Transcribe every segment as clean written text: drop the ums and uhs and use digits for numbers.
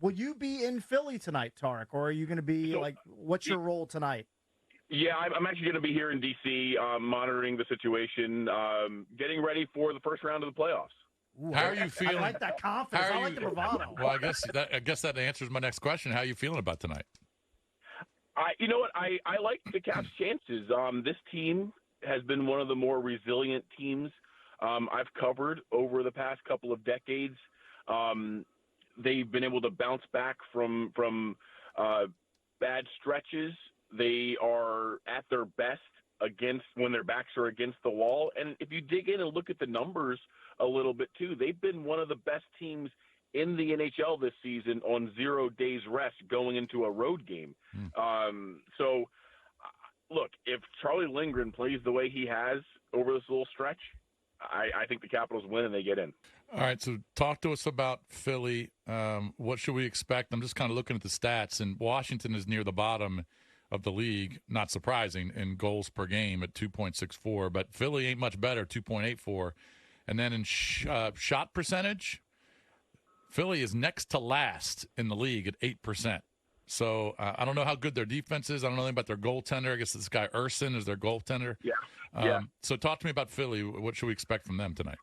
Will you be in Philly tonight, Tarik, or are you going to be what's your role tonight? Yeah, I'm actually going to be here in D.C. Monitoring the situation, getting ready for the first round of the playoffs. Ooh, how are you feeling? I like that confidence. I like the bravado. Well, I guess that answers my next question. How are you feeling about tonight? You know what? I like the Caps' chances. This team has been one of the more resilient teams I've covered over the past couple of decades. They've been able to bounce back from bad stretches. They are at their best when their backs are against the wall. And if you dig in and look at the numbers a little bit too, they've been one of the best teams in the NHL this season on 0 days rest going into a road game. So, look, if Charlie Lindgren plays the way he has over this little stretch, I think the Capitals win and they get in. All right, so talk to us about Philly. What should we expect? I'm just kind of looking at the stats, and Washington is near the bottom of the league, not surprising, in goals per game at 2.64, but Philly ain't much better, 2.84. And then in shot percentage, Philly is next to last in the league at 8%. So I don't know how good their defense is. I don't know anything about their goaltender. I guess this guy Urson is their goaltender. Yeah. So talk to me about Philly. What should we expect from them tonight?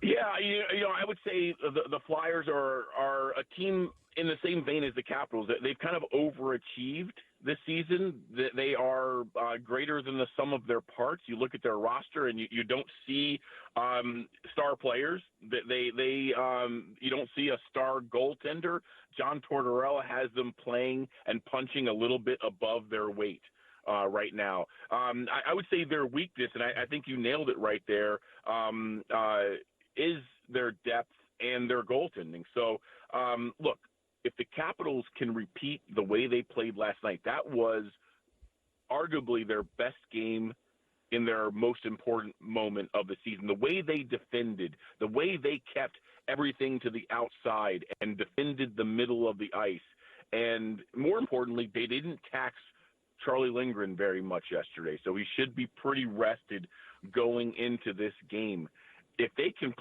Yeah, I would say the Flyers are a team in the same vein as the Capitals. They've kind of overachieved this season. They are greater than the sum of their parts. You look at their roster, and you don't see star players. You don't see a star goaltender. John Tortorella has them playing and punching a little bit above their weight right now. I would say their weakness, and I think you nailed it right there, is their depth and their goaltending. So, look, if the Capitals can repeat the way they played last night, that was arguably their best game in their most important moment of the season. The way they defended, the way they kept everything to the outside and defended the middle of the ice. And more importantly, they didn't tax Charlie Lindgren very much yesterday, so he should be pretty rested going into this game. If they can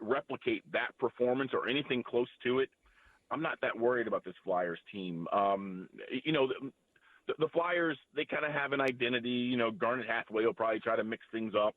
replicate that performance or anything close to it, I'm not that worried about this Flyers team. The Flyers, they kind of have an identity. Garnet Hathaway will probably try to mix things up.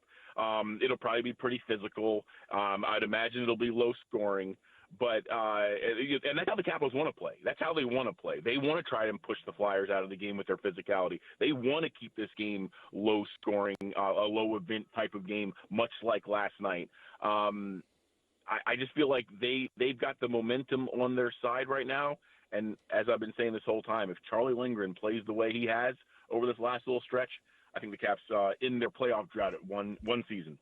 It'll probably be pretty physical. I'd imagine it'll be low scoring. But and that's how the Capitals want to play. That's how they want to play. They want to try and push the Flyers out of the game with their physicality. They want to keep this game low scoring, a low event type of game, much like last night. I just feel like they've got the momentum on their side right now. And as I've been saying this whole time, if Charlie Lindgren plays the way he has over this last little stretch, I think the Caps in their playoff drought at one season.